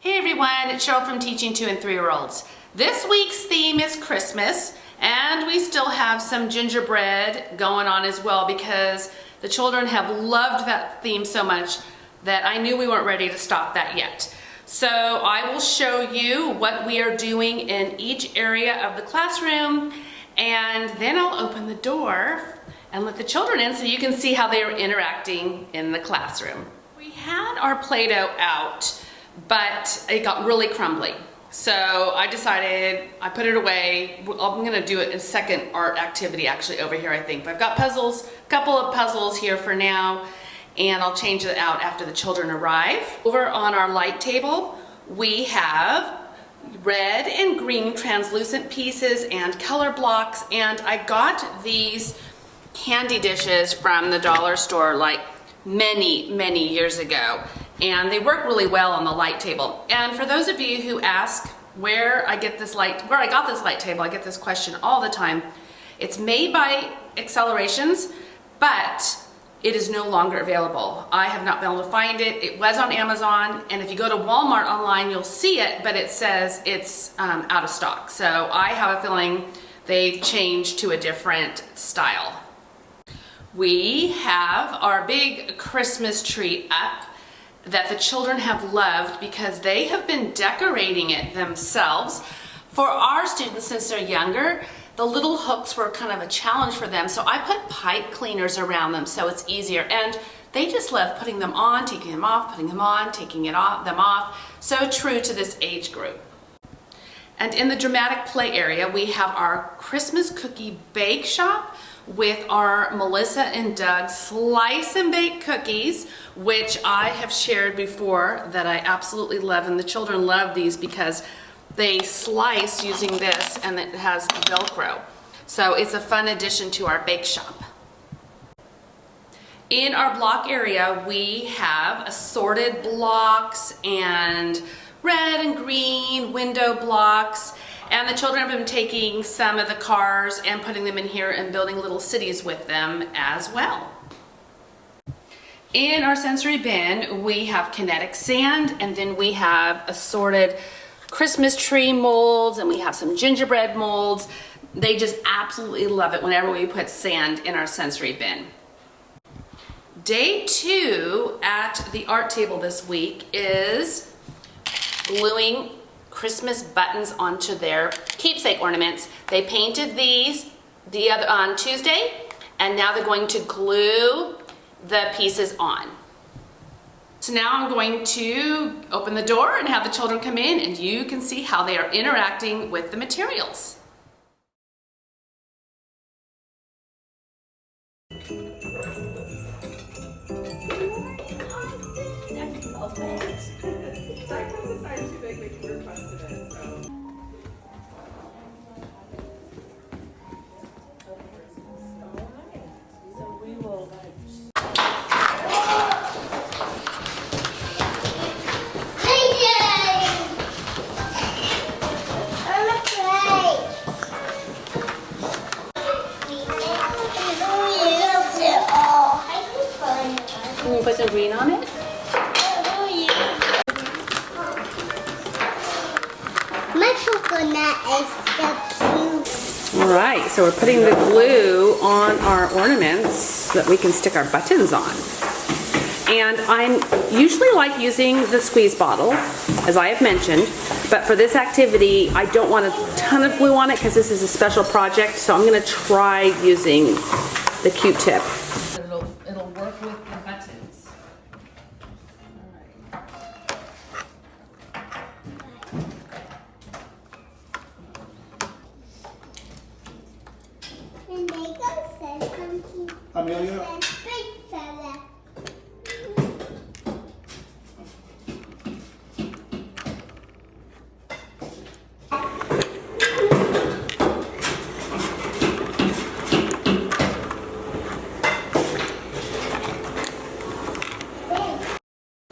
Hey everyone, it's Cheryl from Teaching 2 and 3-year-olds. This week's theme is Christmas, and we still have some gingerbread going on as well because the children have loved that theme so much that I knew we weren't ready to stop that yet. So I will show you what we are doing in each area of the classroom, and then I'll open the door and let the children in so you can see how they are interacting in the classroom. We had our Play-Doh out, but it got really crumbly. So I decided, I put it away. I'm gonna do it a second art activity actually over here, I think. But I've got puzzles, a couple of puzzles here for now, and I'll change it out after the children arrive. Over on our light table, we have red and green translucent pieces and color blocks, and I got these candy dishes from the dollar store like many years ago, and they work really well on the light table. And for those of you who ask where I got this light table, I get this question all the time. It's made by Excellerations, but it is no longer available. I have not been able to find it. It was on Amazon, and if you go to Walmart online, you'll see it, but it says it's out of stock. So I have a feeling they've changed to a different style. We have our big Christmas tree up that the children have loved because they have been decorating it themselves. For our students, since they're younger, the little hooks were kind of a challenge for them, so I put pipe cleaners around them so it's easier, and they just love putting them on, taking them off, putting them on, taking them off. So true to this age group. And in the dramatic play area, we have our Christmas cookie bake shop with our Melissa and Doug slice and bake cookies, which I have shared before that I absolutely love, and the children love these because they slice using this and it has Velcro. So it's a fun addition to our bake shop. In our block area, we have assorted blocks and red and green window blocks, and the children have been taking some of the cars and putting them in here and building little cities with them as well. In our sensory bin, we have kinetic sand, and then we have assorted Christmas tree molds, and we have some gingerbread molds. They just absolutely love it whenever we put sand in our sensory bin. Day 2 at the art table this week is gluing Christmas buttons onto their keepsake ornaments. They painted these on Tuesday, and now they're going to glue the pieces on. So now I'm going to open the door and have the children come in, and you can see how they are interacting with the materials. Can you put some green on it? My coconut is so cute. Alright, so we're putting the glue on our ornaments so that we can stick our buttons on. And I usually like using the squeeze bottle, as I have mentioned, but for this activity I don't want a ton of glue on it because this is a special project, so I'm going to try using the Q-tip. It'll work with the buttons. And they go say something. Amelia? Big fella.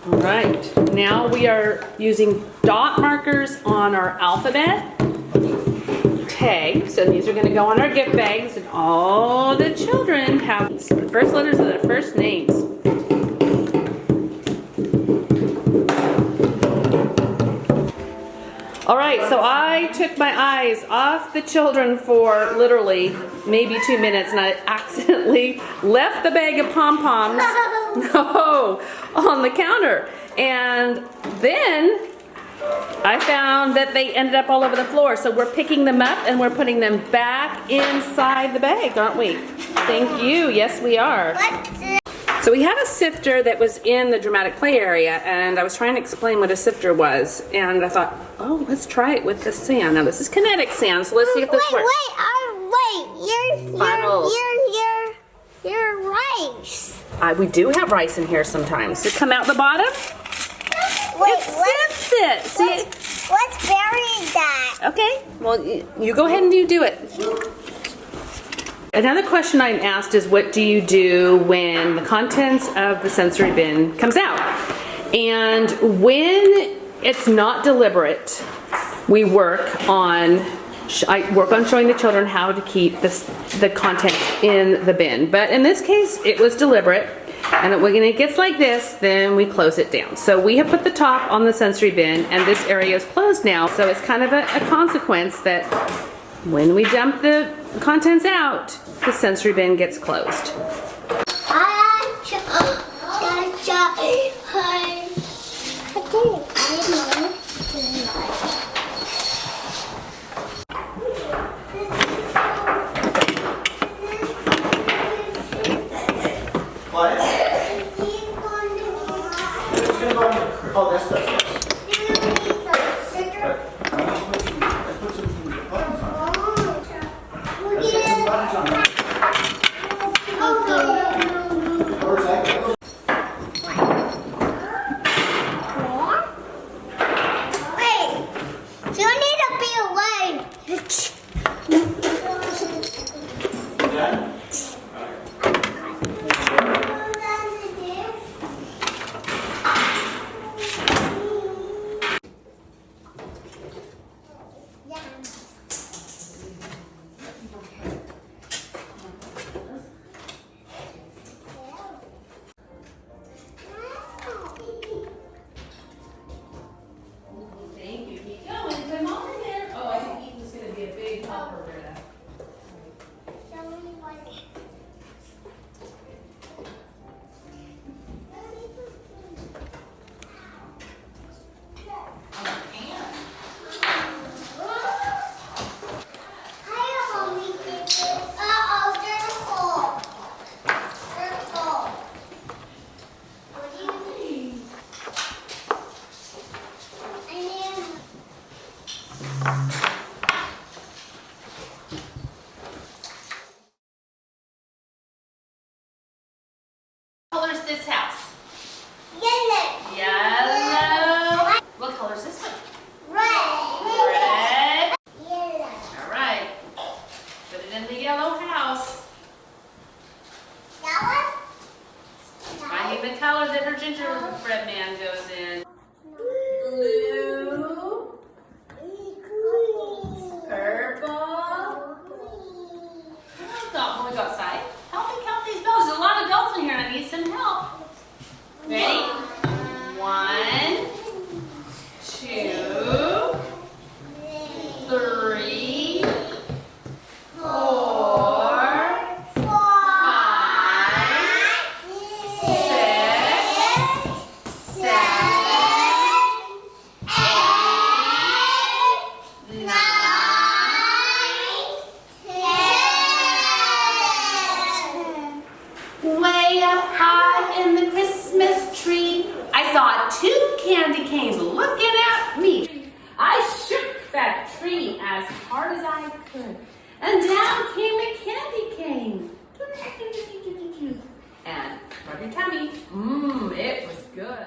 Alright, now we are using dot markers on our alphabet tag. So these are going to go on our gift bags, and all the children have the first letters of their first names. I took my eyes off the children for literally maybe 2 minutes, and I accidentally left the bag of pom-poms on the counter. And then I found that they ended up all over the floor. So we're picking them up and we're putting them back inside the bag, aren't we? Thank you. Yes, we are. So we had a sifter that was in the dramatic play area, and I was trying to explain what a sifter was, and I thought, oh, let's try it with the sand. Now this is kinetic sand, so let's see if this works. You're rice. We do have rice in here sometimes. Does it come out the bottom? It sifts it. See? Let's bury that. Okay, well, you go ahead and you do it. Another question I'm asked is, what do you do when the contents of the sensory bin comes out? And when it's not deliberate, I work on showing the children how to keep the contents in the bin. But in this case, it was deliberate. And when it gets like this, then we close it down. So we have put the top on the sensory bin, and this area is closed now. So it's kind of a consequence that when we dump the contents out, the sensory bin gets closed. Oh, that's yes. What color is this house? Yellow. Yellow. What color is this one? Red. Red. Yellow. All right. Put it in the yellow house. That Finding the color that her gingerbread man goes in. Blue. Purple. When we go outside, help me count these bells. There's a lot of bells in here. I need some help. Ready? 1, 2, 3, 4, 5, 6, 7, 8, 9. Way up high in the Christmas tree, I saw 2 candy canes looking at me. I shook that tree as hard as I could, and down came a candy cane. And rub your tummy. It was good.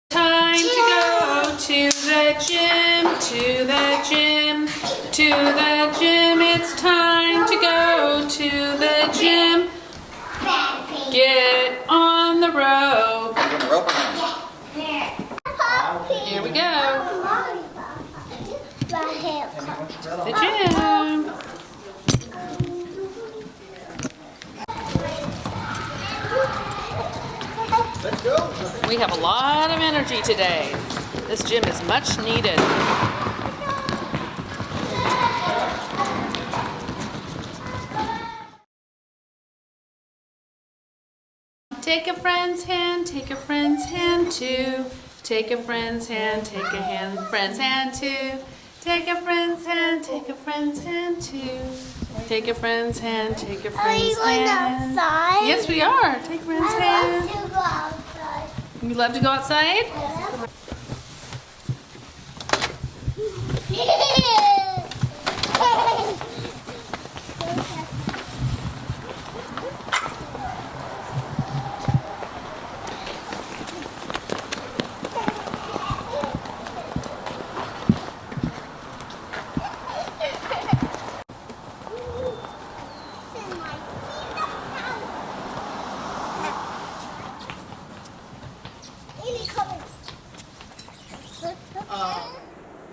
Time to go to the gym, to the gym, to the gym. It's time to go to the gym. Get on the rope. Here we go. The gym. We have a lot of energy today. This gym is much needed. Take a friend's hand, take a friend's hand too. Take a friend's hand, take a friend's hand too. Take a friend's hand, take a friend's hand too. Take a friend's hand, take a friend's hand. Are you going outside? Yes, we are. Take a friend's hand. I love to go outside. You love to go outside?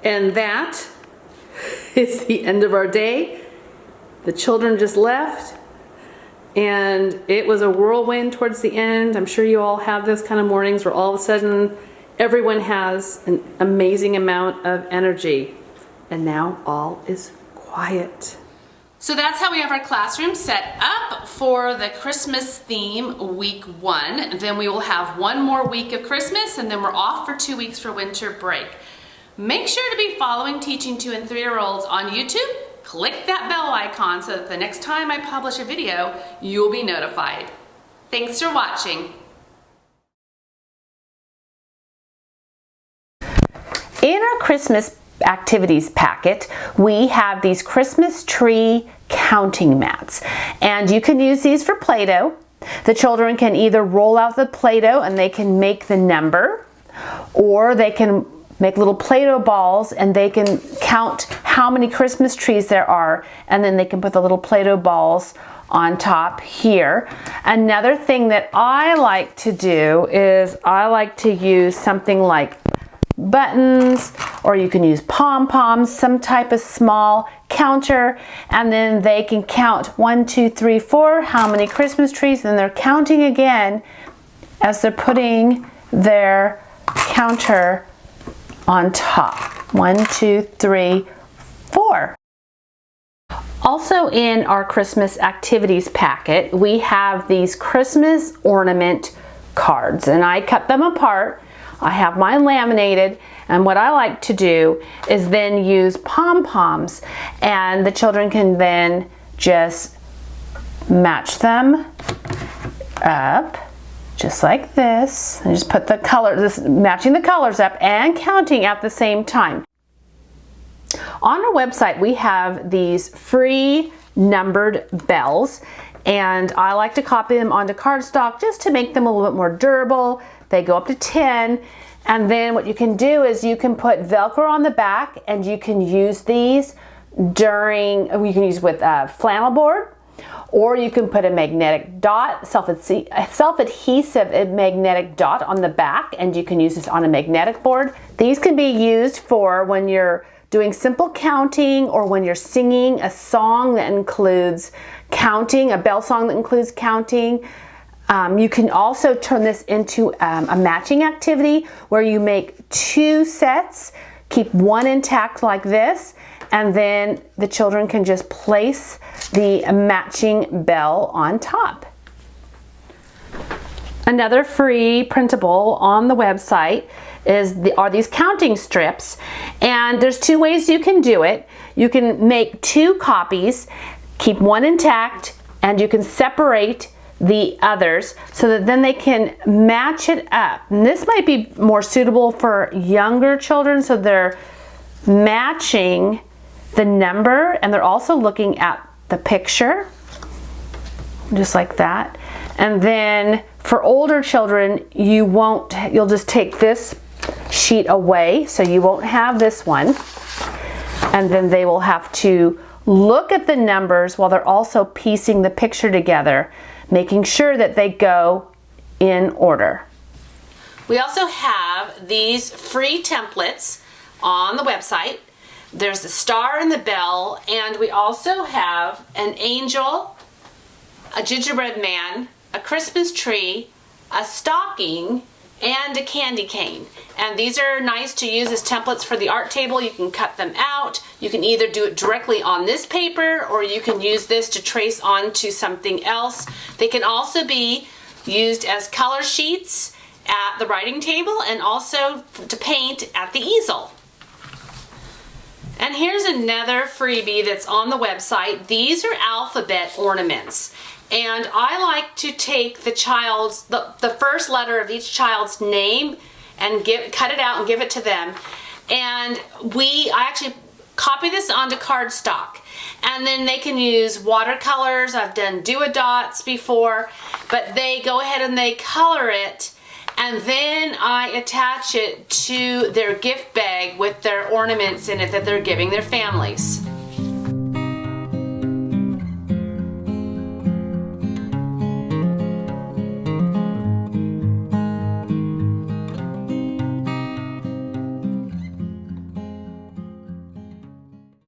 And that is the end of our day. The children just left, and it was a whirlwind towards the end. I'm sure you all have those kind of mornings where all of a sudden everyone has an amazing amount of energy, and now all is quiet. So that's how we have our classroom set up for the Christmas theme week 1. Then we will have one more week of Christmas, and then we're off for 2 weeks for winter break. Make sure to be following Teaching 2 and 3-year-olds on YouTube. Click that bell icon so that the next time I publish a video, you'll be notified. Thanks for watching. In our Christmas activities packet, we have these Christmas tree counting mats, and you can use these for Play-Doh. The children can either roll out the Play-Doh and they can make the number, or they can make little Play-Doh balls and they can count how many Christmas trees there are, and then they can put the little Play-Doh balls on top here. Another thing that I like to do is I like to use something like buttons, or you can use pom-poms, some type of small counter, and then they can count 1, 2, 3, 4, how many Christmas trees, and they're counting again as they're putting their counter on top. 1, 2, 3, 4. Also in our Christmas activities packet, we have these Christmas ornament cards, and I cut them apart. I have mine laminated, and what I like to do is then use pom-poms, and the children can then just match them up just like this, and just put the color, matching the colors up and counting at the same time. On our website, we have these free numbered bells, and I like to copy them onto cardstock just to make them a little bit more durable. They go up to 10, and then what you can do is you can put Velcro on the back, and you can use these you can use with flannel board, or you can put a magnetic dot, self-adhesive magnetic dot on the back, and you can use this on a magnetic board. These can be used for when you're doing simple counting, or when you're singing a song that includes counting, a bell song that includes counting. You can also turn this into a matching activity where you make 2 sets, keep one intact like this, and then the children can just place the matching bell on top. Another free printable on the website are these counting strips, and there's 2 ways you can do it. You can make 2 copies, keep one intact, and you can separate the others so that then they can match it up. And this might be more suitable for younger children, so they're matching the number and they're also looking at the picture, just like that. And then for older children, you'll just take this sheet away, so you won't have this one, and then they will have to look at the numbers while they're also piecing the picture together, making sure that they go in order. We also have these free templates on the website. There's a star and the bell, and we also have an angel, a gingerbread man, a Christmas tree, a stocking, and a candy cane. And these are nice to use as templates for the art table. You can cut them out. You can either do it directly on this paper, or you can use this to trace onto something else. They can also be used as color sheets at the writing table and also to paint at the easel. And here's another freebie that's on the website. These are alphabet ornaments. And I like to take the first letter of each child's name and cut it out and give it to them. And I actually copy this onto cardstock. And then they can use watercolors. I've done do-a-dots before, but they go ahead and they color it, and then I attach it to their gift bag with their ornaments in it that they're giving their families.